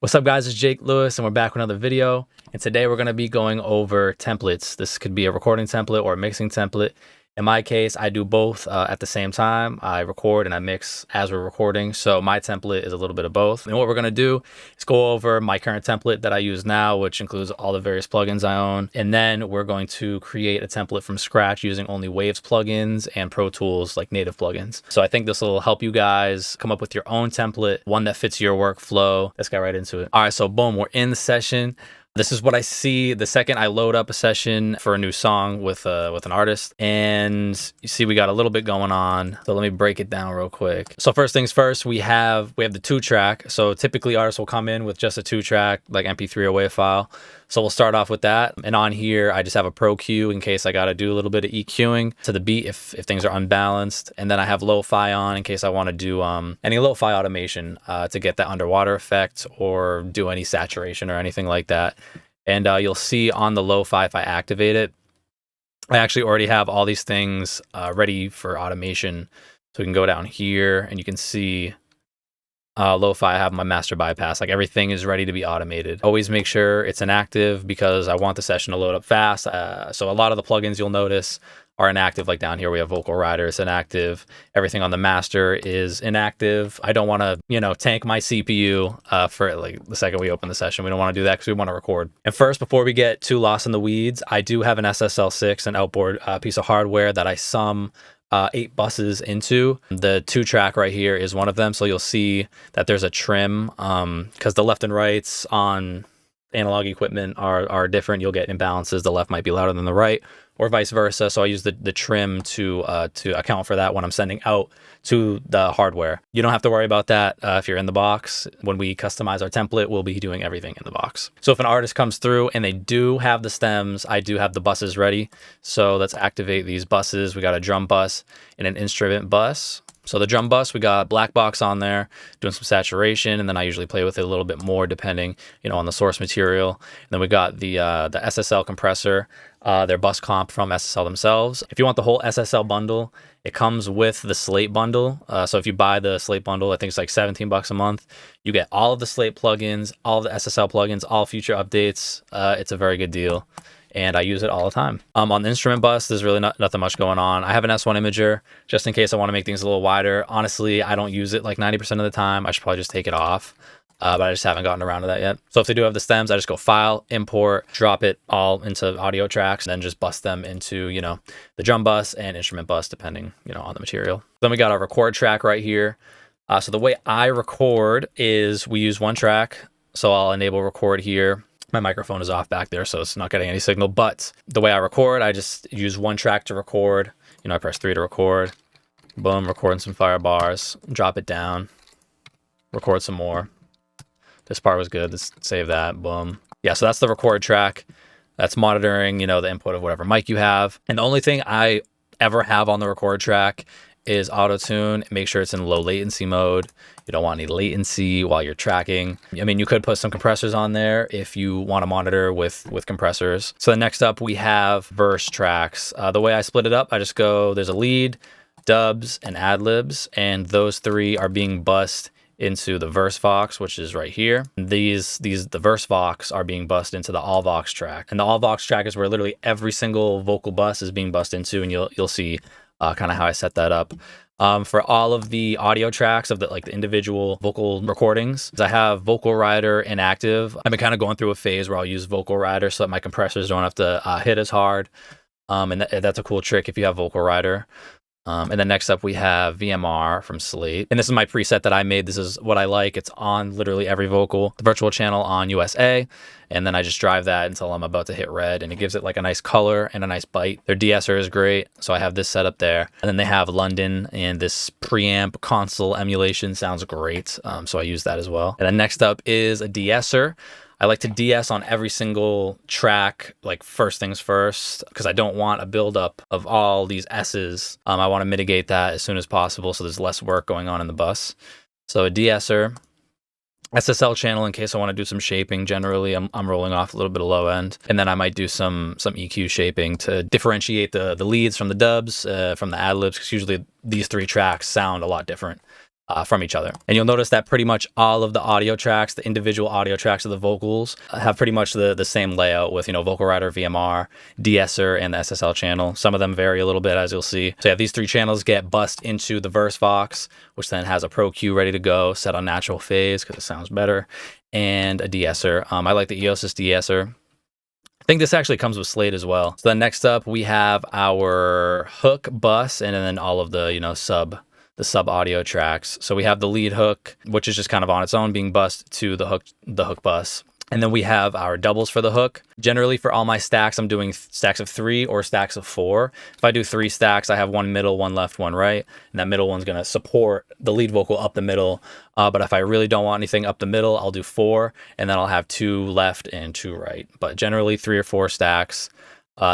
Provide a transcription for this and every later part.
What's up, guys? It's Jake Lewis, and we're back with another video. And today we're going to be going over templates. This could be a recording template or a mixing template. In my case, I do both at the same time. I record and I mix as we're recording. So my template is a little bit of both. And what we're going to do is go over my current template that I use now, which includes all the various plugins I own. And then we're going to create a template from scratch using only Waves plugins and Pro Tools, like native plugins. So I think this will help you guys come up with your own template, one that fits your workflow. Let's get right into it. All right, so boom, we're in the session. This is what I see the second I load up a session for a new song with an artist. And you see we got a little bit going on. So let me break it down real quick. So first things first, we have the 2-track. So typically artists will come in with just a 2-track, like MP3 or WAV file. So we'll start off with that. And on here, I just have a pro cue in case I got to do a little bit of EQing to the beat if things are unbalanced. And then I have lo-fi on in case I want to do any lo-fi automation to get that underwater effect or do any saturation or anything like that. And you'll see on the lo-fi, if I activate it, I actually already have all these things ready for automation. So we can go down here and you can see lo-fi, I have my master bypass, like everything is ready to be automated. Always make sure it's inactive because I want the session to load up fast. So a lot of the plugins you'll notice are inactive. Like down here, we have Vocal Rider, it's inactive. Everything on the master is inactive. I don't want to, tank my CPU for like the second we open the session. We don't want to do that because we want to record. And first, before we get too lost in the weeds, I do have an SSL6, an outboard piece of hardware that I sum 8 buses into. The 2-track right here is one of them. So you'll see that there's a trim because the left and rights on analog equipment are different. You'll get imbalances. The left might be louder than the right or vice versa. So I use the trim to account for that when I'm sending out to the hardware. You don't have to worry about that if you're in the box. When we customize our template, we'll be doing everything in the box. So if an artist comes through and they do have the stems, I do have the buses ready. So let's activate these buses. We got a drum bus and an instrument bus. So the drum bus, we got black box on there, doing some saturation, and then I usually play with it a little bit more depending, on the source material. And then we got the SSL compressor, their bus comp from SSL themselves. If you want the whole SSL bundle, it comes with the Slate bundle. So if you buy the Slate bundle, I think it's like $17 a month. You get all of the Slate plugins, all of the SSL plugins, all future updates. It's a very good deal. And I use it all the time. On the instrument bus, there's really nothing much going on. I have an S1 imager just in case I want to make things a little wider. Honestly, I don't use it like 90% of the time. I should probably just take it off, but I just haven't gotten around to that yet. So if they do have the stems, I just go File, Import, drop it all into audio tracks, and then just bust them into, the drum bus and instrument bus, depending, on the material. Then we got our record track right here. So the way I record is we use 1 track. So I'll enable record here. My microphone is off back there, so it's not getting any signal. But the way I record, I just use 1 track to record. I press 3 to record. Boom, recording some fire bars. Drop it down. Record some more. This part was good. Let's save that. Boom. Yeah, so that's the record track. That's monitoring, the input of whatever mic you have. And the only thing I ever have on the record track is auto tune. Make sure it's in low latency mode. You don't want any latency while you're tracking. I mean, you could put some compressors on there if you want to monitor with compressors. So then next up, we have verse tracks. The way I split it up, I just go, there's a lead, dubs, and ad-libs, and those 3 are being bussed into the verse VOX, which is right here. The verse VOX are being bussed into the all VOX track. And the all VOX track is where literally every single vocal bus is being bussed into, and you'll see kind of how I set that up. For all of the audio tracks of the individual vocal recordings, I have Vocal Rider inactive. I've been kind of going through a phase where I'll use Vocal Rider so that my compressors don't have to hit as hard. And that's a cool trick if you have Vocal Rider. And then next up we have VMR from Slate. And this is my preset that I made. This is what I like. It's on literally every vocal. The virtual channel on USA. And then I just drive that until I'm about to hit red. And it gives it like a nice color and a nice bite. Their de-esser is great. So I have this set up there. And then they have London, and this preamp console emulation sounds great. So I use that as well. And then next up is a de-esser. I like to DS on every single track, like first things first, because I don't want a buildup of all these S's. I want to mitigate that as soon as possible so there's less work going on in the bus. So a de-esser, SSL channel in case I want to do some shaping. Generally, I'm rolling off a little bit of low end. And then I might do some EQ shaping to differentiate the leads from the dubs, from the ad-libs, because usually these 3 tracks sound a lot different. from each other. And you'll notice that pretty much all of the audio tracks, the individual audio tracks of the vocals, have pretty much the same layout with, Vocal Writer, VMR, de-esser, and the SSL channel. Some of them vary a little bit, as you'll see. So yeah, these three channels get bussed into the verse VOX, which then has a Pro Q ready to go, set on natural phase because it sounds better, and a de-esser. I like the EOSys de-esser. I think this actually comes with Slate as well. So then next up, we have our hook bus, and then all of the, the sub audio tracks. So we have the lead hook, which is just kind of on its own being bussed to the hook bus. And then we have our doubles for the hook. Generally for all my stacks, I'm doing stacks of 3 or stacks of 4. If I do 3 stacks, I have one middle, one left, one right. And that middle one's gonna support the lead vocal up the middle. But if I really don't want anything up the middle, I'll do 4, and then I'll have 2 left and 2 right. But generally 3 or 4 stacks.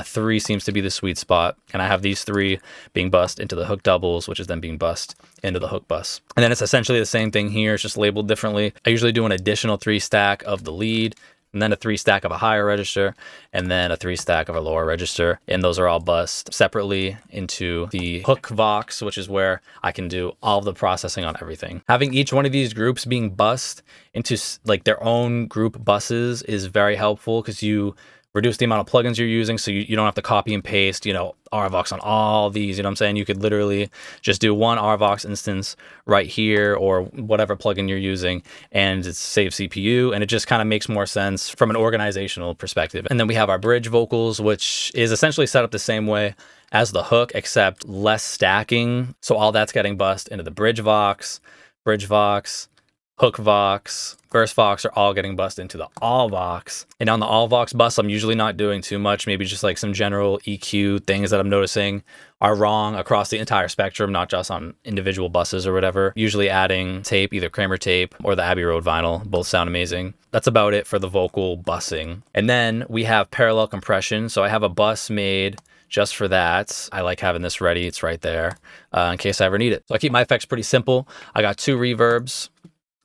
3 seems to be the sweet spot, and I have these 3 being bussed into the hook doubles, which is then being bussed into the hook bus. And then it's essentially the same thing here, it's just labeled differently. I usually do an additional 3 stack of the lead, and then a 3 stack of a higher register, and then a 3 stack of a lower register, and those are all bussed separately into the hook VOX, which is where I can do all of the processing on everything. Having each one of these groups being bussed into like their own group buses is very helpful, because you reduce the amount of plugins you're using, so you don't have to copy and paste, RVOX on all these, you know what I'm saying? You could literally just do one RVOX instance right here, or whatever plugin you're using, and it saves CPU, and it just kind of makes more sense from an organizational perspective. And then we have our bridge vocals, which is essentially set up the same way as the hook, except less stacking. So all that's getting bussed into the bridge VOX, hook VOX, verse VOX are all getting bussed into the all VOX. And on the all VOX bus, I'm usually not doing too much, maybe just like some general EQ things that I'm noticing are wrong across the entire spectrum, not just on individual buses or whatever. Usually adding tape, either Kramer tape or the Abbey Road vinyl, both sound amazing. That's about it for the vocal bussing. And then we have parallel compression. So I have a bus made just for that. I like having this ready, it's right there, in case I ever need it. So I keep my effects pretty simple. I got 2 reverbs,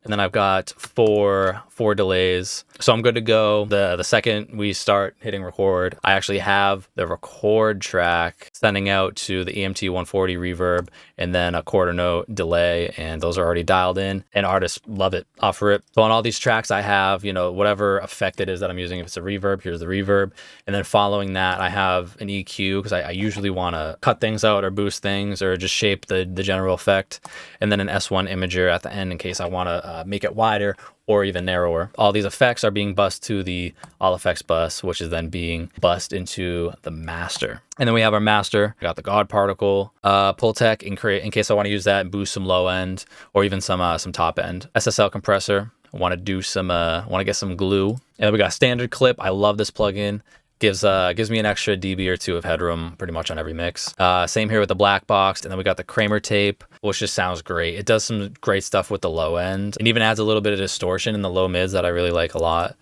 and then I've got four delays. So I'm good to go. The second we start hitting record, I actually have the record track sending out to the EMT 140 reverb, and then a quarter note delay, and those are already dialed in, and artists love it off rip. So on all these tracks I have, whatever effect it is that I'm using. If it's a reverb, here's the reverb. And then following that, I have an EQ, because I usually want to cut things out or boost things or just shape the general effect. And then an S1 imager at the end in case I want to make it wider or even narrower. All these effects are being bussed to the all effects bus, which is then being bussed into the master. And then we have our master. We got the God particle, Pultec in case I want to use that and boost some low end or even some top end. SSL compressor. I want to do some, want to get some glue. And then we got standard clip. I love this plugin. Gives me an extra dB or 2 of headroom pretty much on every mix. Same here with the black box. And then we got the Kramer tape, which just sounds great. It does some great stuff with the low end, and even adds a little bit of distortion in the low mids that I really like a lot.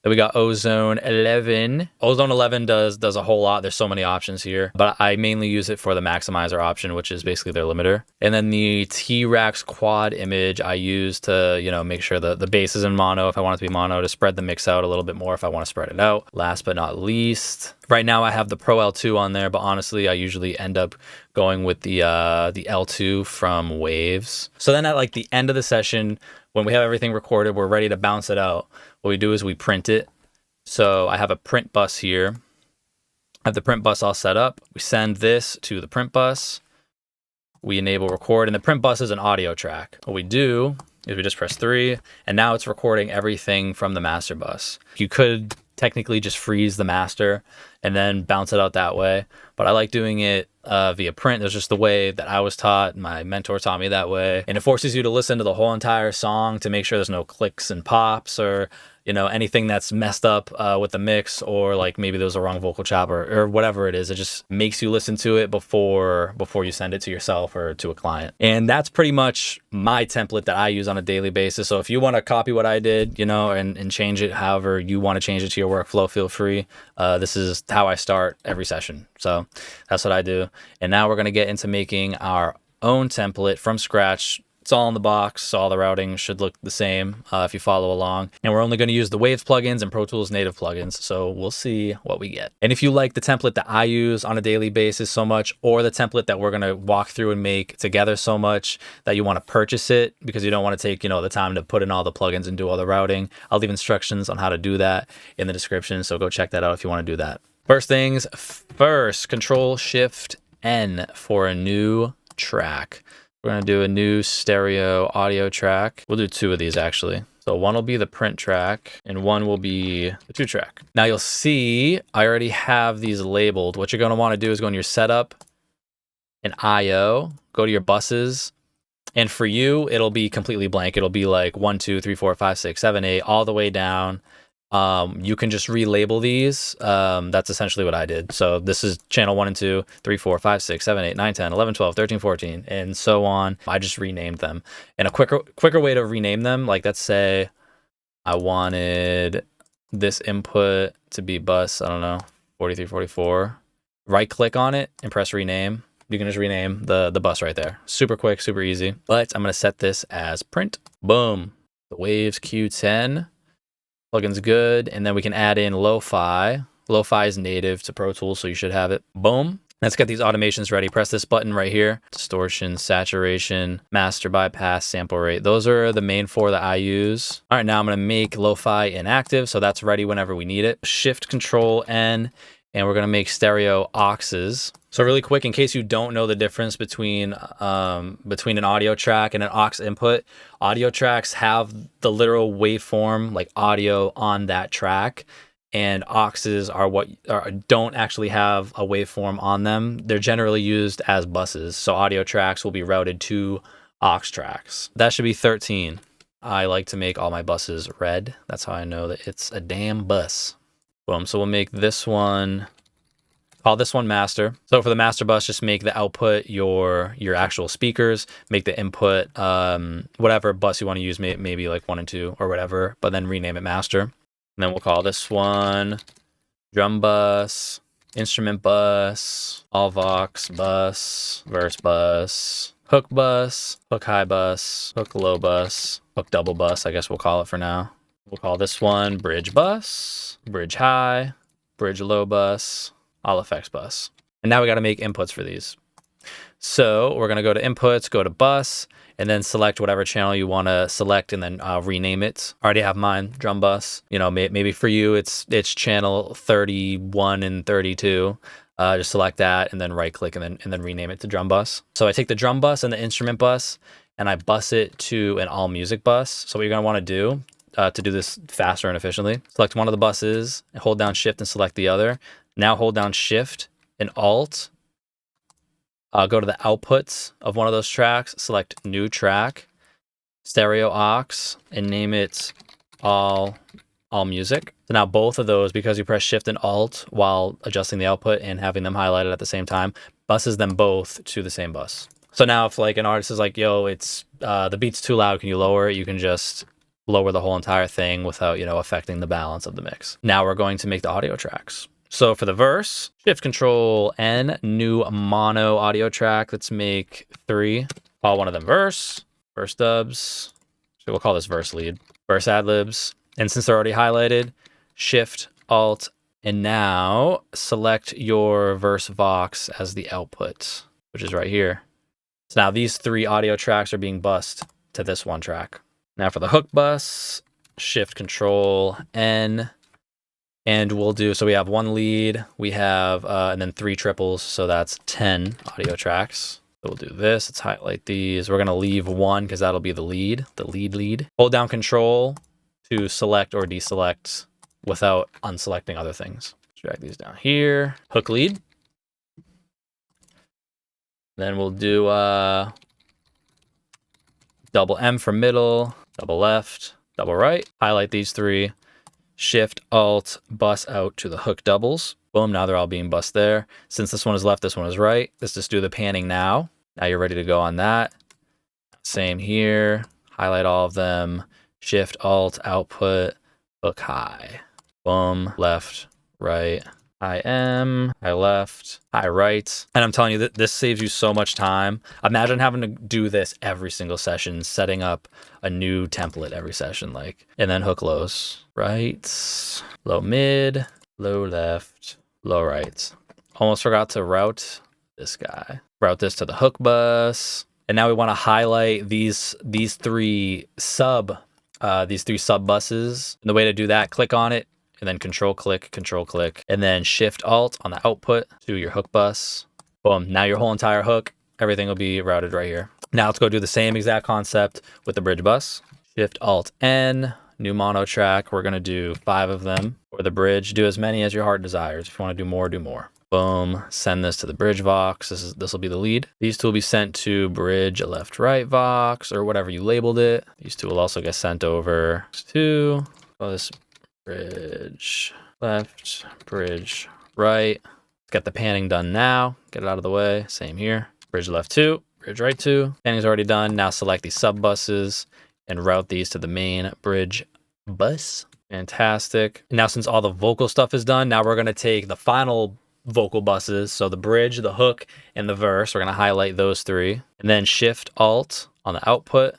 Then we got Ozone 11. Ozone 11 does a whole lot. There's so many options here, but I mainly use it for the maximizer option, which is basically their limiter. And then the T-Rex quad image I use to, make sure the bass is in mono if I want it to be mono, to spread the mix out a little bit more if I want to spread it out. Last but not least, right now I have the Pro L2 on there, but honestly, I usually end up going with the L2 from Waves. So then at like the end of the session, when we have everything recorded, we're ready to bounce it out. What we do is we print it. So I have a print bus here. I have the print bus all set up. We send this to the print bus. We enable record, and the print bus is an audio track. What we do is we just press 3, and now it's recording everything from the master bus. You could technically just freeze the master and then bounce it out that way, but I like doing it via print. There's just the way that I was taught. My mentor taught me that way, and it forces you to listen to the whole entire song to make sure there's no clicks and pops or anything that's messed up with the mix, or like maybe there was a wrong vocal chop or whatever it is. It just makes you listen to it before you send it to yourself or to a client. And that's pretty much my template that I use on a daily basis. So if you want to copy what I did, and change it however you want to change it to your workflow, feel free. This is how I start every session. So that's what I do. And now we're going to get into making our own template from scratch It's all in the box, so all the routing should look the same if you follow along. And we're only going to use the Waves plugins and Pro Tools native plugins, so we'll see what we get. And if you like the template that I use on a daily basis so much, or the template that we're going to walk through and make together so much that you want to purchase it because you don't want to take, the time to put in all the plugins and do all the routing, I'll leave instructions on how to do that in the description, so go check that out if you want to do that. First things first, Control-Shift-N for a new track. We're going to do a new stereo audio track. We'll do 2 of these actually. So one will be the print track and one will be the 2 track. Now you'll see I already have these labeled. What you're going to want to do is go in your setup and IO, go to your buses. And for you, it'll be completely blank. It'll be like 1, 2, 3, 4, 5, 6, 7, 8, all the way down. You can just relabel these. That's essentially what I did. So this is channel 1 and 2, 3, 4, 5, 6, 7, 8, 9, 10, 11, 12, 13, 14, and so on. I just renamed them. And a quicker way to rename them, like let's say I wanted this input to be bus, I don't know, 43, 44. Right click on it and press rename. You can just rename the bus right there. Super quick, super easy. But I'm going to set this as print. Boom. The Waves Q10. Plugin's good, and then we can add in lo-fi. Lo-fi is native to Pro Tools, so you should have it. Boom. Let's get these automations ready. Press this button right here. Distortion, saturation, master bypass, sample rate. Those are the main 4 that I use. All right, now I'm going to make lo-fi inactive, so that's ready whenever we need it. Shift-Control-N, and we're going to make Stereo Auxes. So really quick, in case you don't know the difference between an audio track and an aux input, audio tracks have the literal waveform, like audio on that track, and auxes don't actually have a waveform on them. They're generally used as buses, so audio tracks will be routed to aux tracks. That should be 13. I like to make all my buses red. That's how I know that it's a damn bus. Boom. So we'll make this one. Call this one master. So for the master bus, just make the output your actual speakers, make the input whatever bus you want to use, maybe like 1 and 2 or whatever, but then rename it master. And then we'll call this one drum bus, instrument bus, all VOX bus, verse bus, hook high bus, hook low bus, hook double bus, I guess we'll call it for now. We'll call this one bridge bus, bridge high, bridge low bus, all effects bus. And now we got to make inputs for these. So we're going to go to inputs, go to bus, and then select whatever channel you want to select, and then rename it. I already have mine, drum bus. Maybe for you it's channel 31 and 32. Just select that and then right click and then rename it to drum bus. So I take the drum bus and the instrument bus and I bus it to an all music bus. So what you're going to want to do this faster and efficiently, select one of the buses, hold down shift and select the other. Now hold down shift and alt, go to the outputs of one of those tracks, select new track, Stereo Aux, and name it all music. So now both of those, because you press shift and alt while adjusting the output and having them highlighted at the same time, buses them both to the same bus. So now if like an artist is like, yo, it's the beat's too loud, can you lower it? You can just lower the whole entire thing without, affecting the balance of the mix. Now we're going to make the audio tracks. So for the verse, Shift-Control-N, new mono audio track. Let's make 3. Call one of them verse dubs. So we'll call this verse lead, verse ad-libs. And since they're already highlighted, Shift, Alt, and now select your verse Vox as the output, which is right here. So now these 3 audio tracks are being bused to this one track. Now for the hook bus, Shift-Control-N. And we'll do, so we have 1 lead, we have, and then 3 triples, so that's 10 audio tracks. So we'll do this, let's highlight these. We're gonna leave 1 because that'll be the lead. Hold down Control to select or deselect without unselecting other things. Drag these down here, hook lead. Then we'll do double M for middle, double left, double right. Highlight these 3. Shift, Alt, bus out to the hook doubles. Boom, now they're all being bussed there. Since this one is left, this one is right. Let's just do the panning now. Now you're ready to go on that. Same here. Highlight all of them. Shift, Alt, output, hook high. Boom, left, right, high M, high left, high right. And I'm telling you that this saves you so much time. Imagine having to do this every single session, setting up a new template every session, like, and then hook lows, right, low mid, low left, low right. Almost forgot to route this guy. Route this to the hook bus. And now we want to highlight these three sub buses. And the way to do that, click on it, and then control click, and then shift alt on the output to your hook bus. Boom. Now your whole entire hook, everything will be routed right here. Now let's go do the same exact concept with the bridge bus. Shift alt N, new mono track. We're going to do 5 of them for the bridge. Do as many as your heart desires. If you want to do more, do more. Boom. Send this to the bridge VOX. This will be the lead. These two will be sent to bridge left right VOX or whatever you labeled it. These two will also get sent over to this bridge left, bridge right. Get the panning done now. Get it out of the way. Same here. Bridge left 2, bridge right 2. Panning's already done. Now select these sub buses and route these to the main bridge bus. Fantastic. Now since all the vocal stuff is done, now we're going to take the final vocal buses, so the bridge, the hook, and the verse. We're going to highlight those 3, and then shift alt on the output.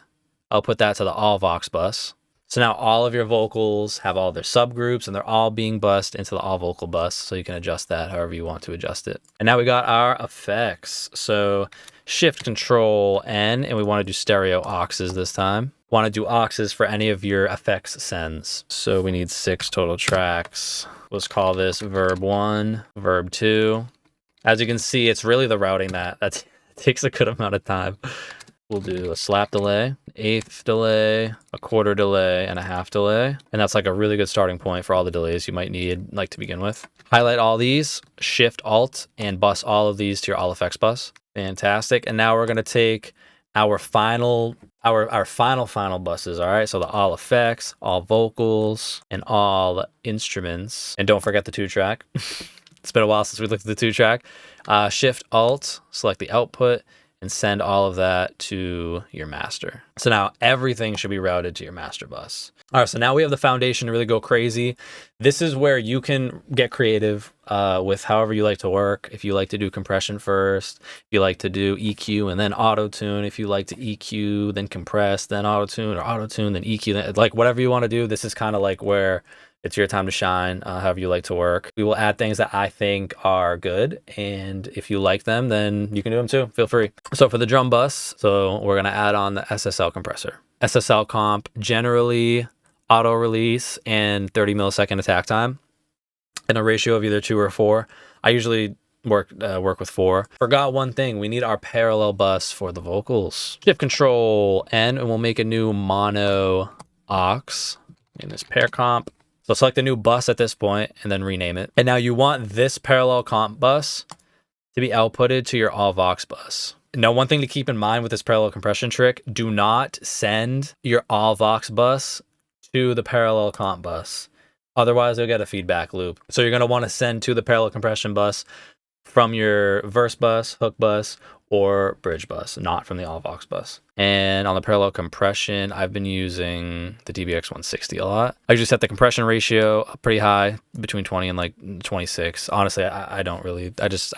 I'll put that to the all VOX bus. So now all of your vocals have all their subgroups, and they're all being bussed into the all vocal bus, so you can adjust that however you want to adjust it. And now we got our effects. So shift control N, and we want to do stereo auxes this time. Want to do auxes for any of your effects sends. So we need 6 total tracks. Let's call this verb 1, verb 2. As you can see, it's really the routing that takes a good amount of time. We'll do a slap delay, 1/8 delay, a 1/4 delay, and a 1/2 delay. And that's like a really good starting point for all the delays you might need like to begin with. Highlight all these, shift alt, and bus all of these to your all effects bus. Fantastic. And now we're going to take our final buses, all right? So the all effects, all vocals, and all instruments. And don't forget the 2-track. It's been a while since we looked at the 2-track. Shift alt, select the output, and send all of that to your master. So now everything should be routed to your master bus. All right, so now we have the foundation to really go crazy. This is where you can get creative with however you like to work. If you like to do compression first, if you like to do EQ and then auto-tune, if you like to EQ, then compress, then auto-tune, or auto-tune, then EQ, then, like whatever you want to do, this is kind of like where it's your time to shine, however you like to work. We will add things that I think are good, and if you like them, then you can do them too. Feel free. So for the drum bus, so we're going to add on the SSL compressor. SSL comp, generally auto release and 30 millisecond attack time, and a ratio of either 2 or 4. I usually work with 4. Forgot one thing. We need our parallel bus for the vocals. Shift control N, and we'll make a new mono aux in this Parr Comp. So select a new bus at this point and then rename it. And now you want this parallel comp bus to be outputted to your all VOX bus. Now, one thing to keep in mind with this parallel compression trick, do not send your all VOX bus to the parallel comp bus. Otherwise, you'll get a feedback loop. So you're going to want to send to the parallel compression bus from your verse bus, hook bus, or bridge bus, not from the all VOX bus. And on the parallel compression, I've been using the DBX 160 a lot. I usually set the compression ratio pretty high, between 20 and like 26. Honestly, I don't really, I just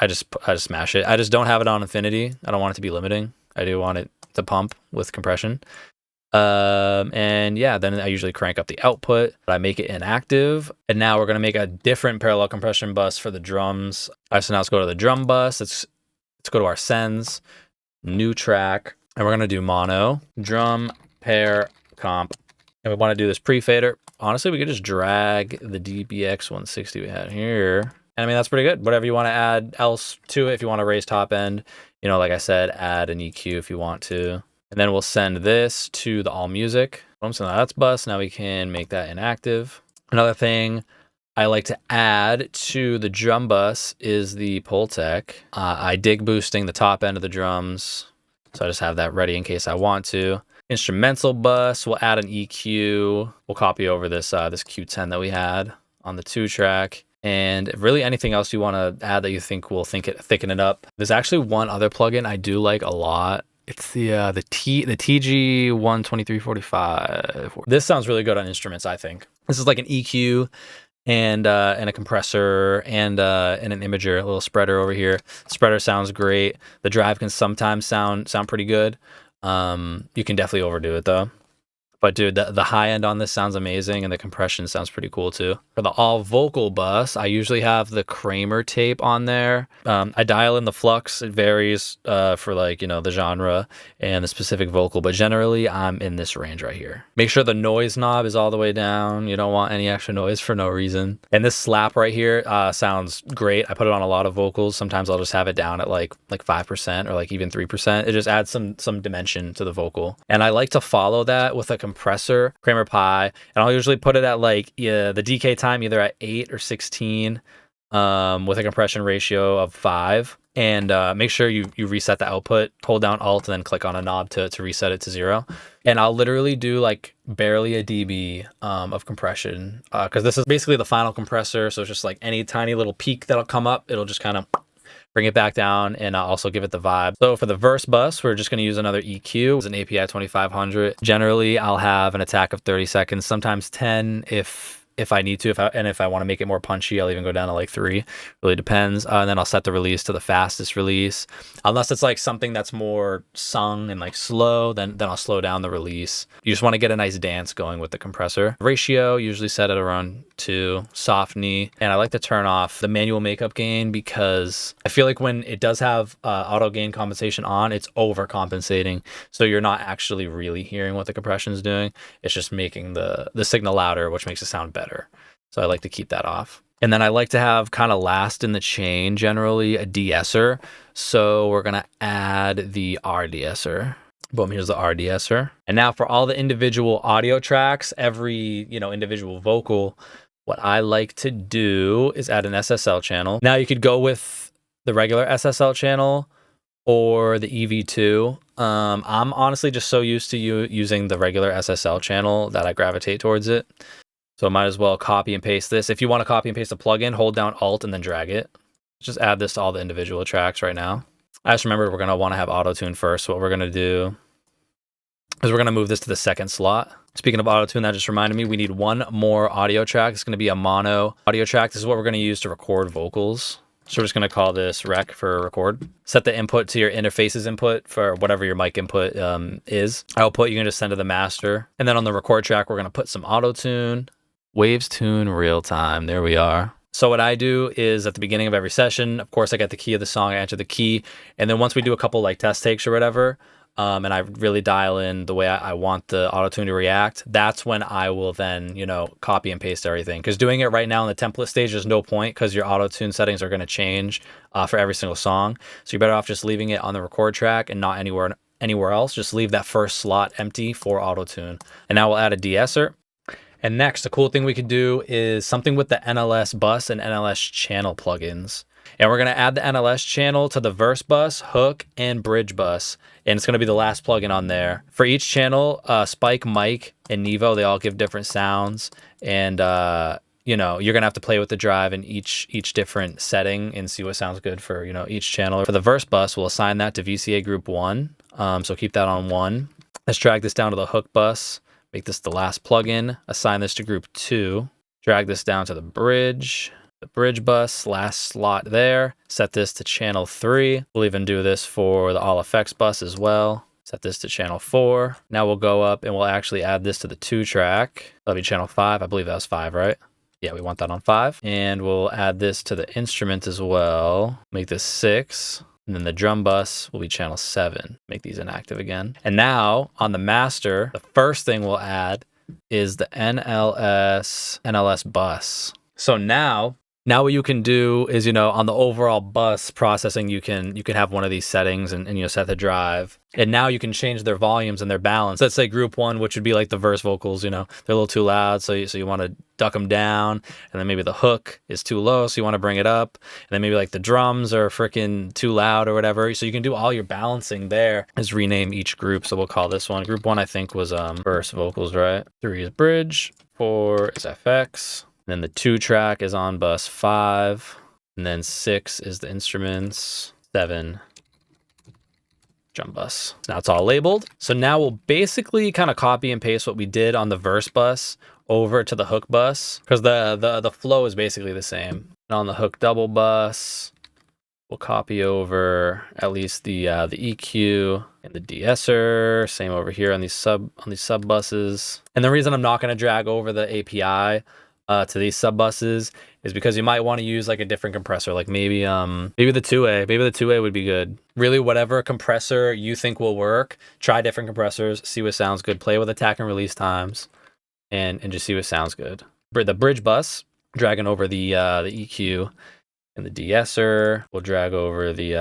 smash it. I just don't have it on infinity. I don't want it to be limiting. I do want it to pump with compression. And yeah, then I usually crank up the output. I make it inactive. And now we're going to make a different parallel compression bus for the drums. All right, so now let's go to the drum bus. Let's go to our sends, new track, and we're going to do mono, drum, Parr Comp. And we want to do this pre-fader. Honestly, we could just drag the DBX 160 we had here. And I mean, that's pretty good. Whatever you want to add else to it, if you want to raise top end, you know, like I said, add an EQ if you want to. And then we'll send this to the all music. So now that's bus. Now we can make that inactive. Another thing I like to add to the drum bus is the Pultec. I dig boosting the top end of the drums, so I just have that ready in case I want to. Instrumental bus, we'll add an EQ. We'll copy over this this Q10 that we had on the 2-track. And really anything else you want to add that you think will thicken it up. There's actually one other plugin I do like a lot. It's the TG12345. This sounds really good on instruments, I think. This is like an EQ and a compressor and an imager, a little spreader over here. Spreader sounds great. The drive can sometimes sound pretty good. You can definitely overdo it though. But dude, the high end on this sounds amazing, and the compression sounds pretty cool too. For the all vocal bus, I usually have the Kramer tape on there. I dial in the flux. It varies for like, you know, the genre and the specific vocal, but generally I'm in this range right here. Make sure the noise knob is all the way down. You don't want any extra noise for no reason. And this slap right here sounds great. I put it on a lot of vocals. Sometimes I'll just have it down at like 5% or like even 3%. It just adds some dimension to the vocal. And I like to follow that with a compressor, Kramer Pi, and I'll usually put it at like the decay time either at 8 or 16 with a compression ratio of 5. And make sure you reset the output, hold down Alt, and then click on a knob to reset it to 0. And I'll literally do like barely a dB of compression because this is basically the final compressor. So it's just like any tiny little peak that'll come up, it'll just kind of bring it back down, and I'll also give it the vibe. So for the verse bus, we're just going to use another EQ. It's an API 2500. Generally, I'll have an attack of 30 seconds, sometimes 10 if I need to. If I want to make it more punchy, I'll even go down to like 3. Really depends. And then I'll set the release to the fastest release. Unless it's like something that's more sung and like slow, then I'll slow down the release. You just want to get a nice dance going with the compressor. Ratio, usually set at around 2. Soft knee. And I like to turn off the manual makeup gain because I feel like when it does have auto gain compensation on, it's overcompensating. So you're not actually really hearing what the compression is doing. It's just making the signal louder, which makes it sound better. So I like to keep that off. And then I like to have kind of last in the chain, generally a de-esser. So we're going to add the RDesser. Boom, here's the RDesser. And now for all the individual audio tracks, every, you know, individual vocal, what I like to do is add an SSL channel. Now you could go with the regular SSL channel or the EV2. I'm honestly just so used to using the regular SSL channel that I gravitate towards it. So I might as well copy and paste this. If you want to copy and paste a plugin, hold down Alt and then drag it. Just add this to all the individual tracks right now. I just remembered we're going to want to have auto-tune first. So what we're going to do is we're going to move this to the second slot. Speaking of auto-tune, that just reminded me, we need one more audio track. It's going to be a mono audio track. This is what we're going to use to record vocals. So we're just going to call this rec for record. Set the input to your interfaces input for whatever your mic input is. Output, you can just send to the master. And then on the record track, we're going to put some auto-tune. Waves tune real time. There we are. So what I do is at the beginning of every session, of course, I get the key of the song, I enter the key. And then once we do a couple like test takes or whatever, and I really dial in the way I want the auto-tune to react, that's when I will then, you know, copy and paste everything. Because doing it right now in the template stage, there's no point because your auto-tune settings are going to change for every single song. So you're better off just leaving it on the record track and not anywhere else. Just leave that first slot empty for auto-tune. And now we'll add a de-esser. And next, the cool thing we could do is something with the NLS Bus and NLS Channel plugins. And we're going to add the NLS channel to the verse bus, hook, and bridge bus. And it's going to be the last plugin on there. For each channel, Spike, Mike, and Nevo, they all give different sounds. And, you know, you're going to have to play with the drive in each different setting and see what sounds good for, you know, each channel. For the verse bus, we'll assign that to VCA group 1. So keep that on 1. Let's drag this down to the hook bus. Make this the last plugin, assign this to group 2, drag this down to the bridge bus, last slot there, set this to channel 3. We'll even do this for the all effects bus as well. Set this to channel 4. Now we'll go up and we'll actually add this to the 2 track. That'll be channel 5. I believe that was 5, right? Yeah, we want that on 5. And we'll add this to the instrument as well. Make this 6. And then the drum bus will be channel 7. Make these inactive again. And now on the master, the first thing we'll add is the NLS bus. So now what you can do is, you know, on the overall bus processing, you can have one of these settings and you know, set the drive. And now you can change their volumes and their balance. Let's say group 1, which would be like the verse vocals, you know, they're a little too loud. So you want to duck them down. And then maybe the hook is too low. So you want to bring it up. And then maybe like the drums are freaking too loud or whatever. So you can do all your balancing there. Just rename each group. So we'll call this one. Group 1, I think, was verse vocals, right? 3 is bridge. 4 is FX. Then the 2 track is on bus 5. And then 6 is the instruments. 7 drum bus. Now it's all labeled. So now we'll basically kind of copy and paste what we did on the verse bus over to the hook bus because the flow is basically the same. And on the hook double bus, we'll copy over at least the EQ and the de-esser. Same over here on these sub buses. And the reason I'm not going to drag over the API to these sub buses is because you might want to use like a different compressor, like maybe the 2A. Maybe the 2A would be good. Really, whatever compressor you think will work, try different compressors, see what sounds good, play with attack and release times, and just see what sounds good. The bridge bus, dragging over the EQ and the de-esser. We'll drag over the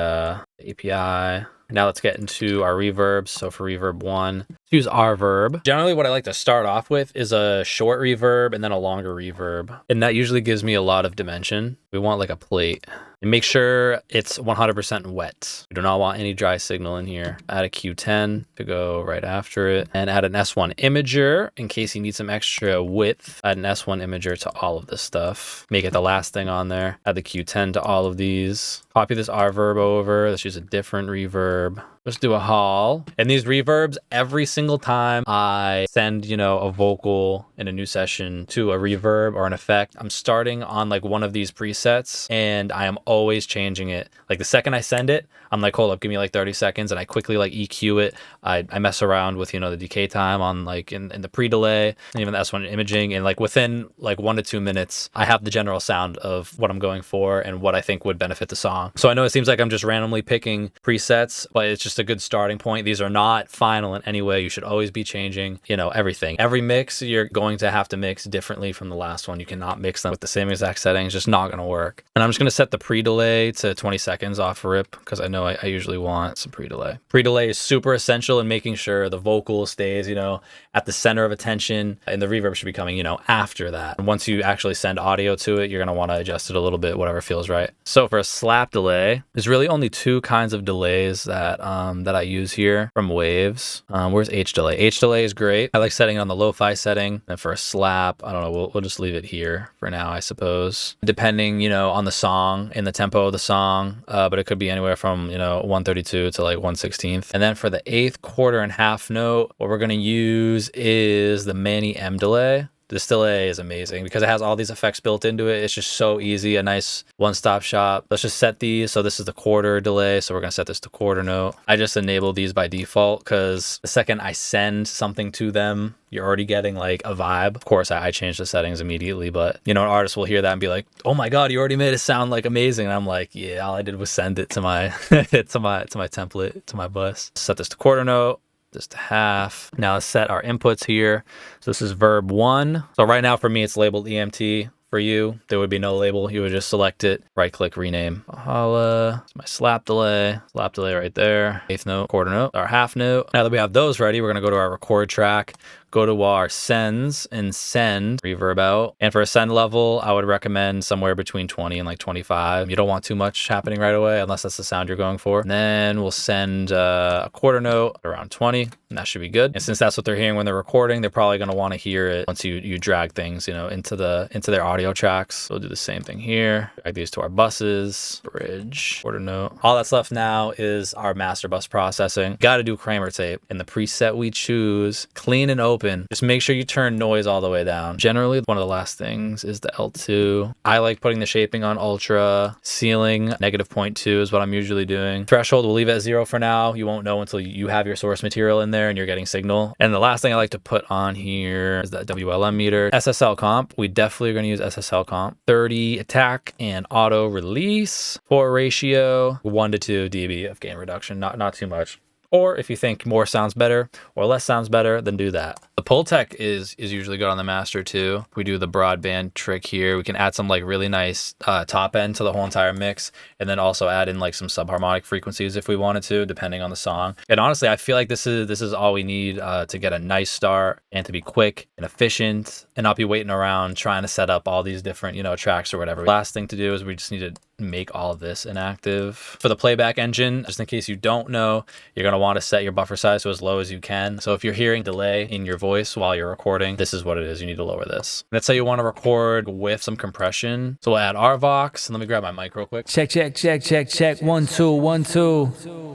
API. Now let's get into our reverbs. So for reverb 1, let's use our verb. Generally what I like to start off with is a short reverb and then a longer reverb. And that usually gives me a lot of dimension. We want like a plate. And make sure it's 100% wet. We do not want any dry signal in here. Add a Q10 to go right after it. And add an S1 imager in case you need some extra width. Add an S1 imager to all of this stuff. Make it the last thing on there. Add the Q10 to all of these. Copy this R verb over. Let's use a different reverb. Let's do a haul. And these reverbs, every single time I send, a vocal in a new session to a reverb or an effect, I'm starting on like one of these presets and I am always changing it. Like the second I send it, I'm like, hold up, give me like 30 seconds, and I quickly like EQ it. I mess around with, the decay time on like in the pre-delay and even the S1 imaging, and like within like 1 to 2 minutes, I have the general sound of what I'm going for and what I think would benefit the song. So I know it seems like I'm just randomly picking presets, but it's just a good starting point. These are not final in any way. You should always be changing, everything. Every mix, you're going to have to mix differently from the last one. You cannot mix them with the same exact settings. Just not going to work. And I'm just going to set the pre-delay to 20 seconds off rip because I know I usually want some pre-delay. Pre-delay is super essential in making sure the vocal stays, at the center of attention, and the reverb should be coming, after that. And once you actually send audio to it, you're going to want to adjust it a little bit, whatever feels right. So for a slap delay, there's really only 2 kinds of delays that I use here from Waves. Where's H delay? H delay is great. I like setting it on the lo-fi setting. And for a slap, I don't know, we'll just leave it here for now, I suppose. Depending, on the song and the tempo of the song, but it could be anywhere from, 132 to like 1/16. And then for the 1/8, quarter, and half note, what we're going to use is the Manny M delay. This delay is amazing because it has all these effects built into it. It's just so easy, a nice one-stop shop. Let's just set these. So this is the quarter delay. So we're going to set this to quarter note. I just enable these by default because the second I send something to them, you're already getting like a vibe. Of course, I change the settings immediately, but an artist will hear that and be like, oh my God, you already made it sound like amazing. And I'm like, yeah, all I did was send it to my, to my template, to my bus. Set this to quarter note. This to half. Now let's set our inputs here. So this is verb 1. So right now for me, it's labeled EMT. For you, there would be no label. You would just select it, right click, rename. Holla. It's my slap delay right there. 1/8 note, quarter note, our half note. Now that we have those ready, we're gonna go to our record track, go to our sends and send reverb out. And for a send level, I would recommend somewhere between 20 and like 25. You don't want too much happening right away unless that's the sound you're going for. And then we'll send a quarter note around 20, and that should be good. And since that's what they're hearing when they're recording, they're probably gonna wanna hear it once you drag things, into their audio tracks. So we'll do the same thing here. Drag these to our buses, bridge, quarter note. All that's left now is our master bus processing. Gotta do Kramer tape. And the preset we choose, clean and open. Just make sure you turn noise all the way down. Generally, one of the last things is the L2. I like putting the shaping on ultra. Ceiling, -0.2 is what I'm usually doing. Threshold, we'll leave it at 0 for now. You won't know until you have your source material in there and you're getting signal. And the last thing I like to put on here is that WLM meter. SSL comp, we definitely are gonna use SSL comp. 30 attack and auto release. 4 ratio, 1 to 2 dB of gain reduction, not too much. Or if you think more sounds better or less sounds better, then do that. The pull tech is usually good on the master too. We do the broadband trick here. We can add some like really nice top end to the whole entire mix, and then also add in like some subharmonic frequencies if we wanted to, depending on the song. And honestly, I feel like this is all we need to get a nice start and to be quick and efficient and not be waiting around trying to set up all these different, tracks or whatever. Last thing to do is we just need to make all of this inactive. For the playback engine, just in case you don't know, you're going to want to set your buffer size to as low as you can. So if you're hearing delay in your voice voice while you're recording, this is what it is. You need to lower this. Let's say you want to record with some compression. So we'll add our VOX, and let me grab my mic real quick. Check, check, check, check, check. 1, 2, 1, 2.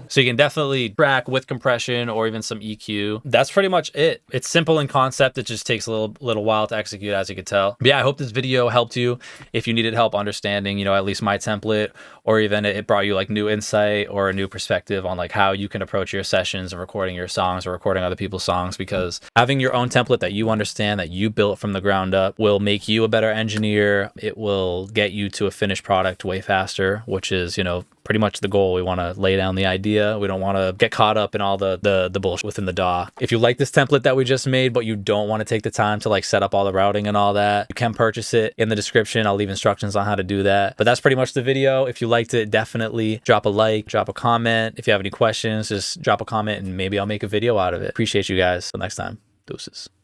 So you can definitely track with compression or even some EQ. That's pretty much it. It's simple in concept. It just takes a little while to execute, as you could tell. But yeah, I hope this video helped you. If you needed help understanding, you know, at least my template, or even it brought you like new insight or a new perspective on like how you can approach your sessions and recording your songs or recording other people's songs, because having your own template that you understand, that you built from the ground up, will make you a better engineer. It will get you to a finished product way faster, which is, you know, pretty much the goal. We want to lay down the idea. We don't want to get caught up in all the bullshit within the DAW. If you like this template that we just made, but you don't want to take the time to like set up all the routing and all that, you can purchase it in the description. I'll leave instructions on how to do that. But that's pretty much the video. If you liked it, definitely drop a like, drop a comment. If you have any questions, just drop a comment and maybe I'll make a video out of it. Appreciate you guys. Till next time. Deuces.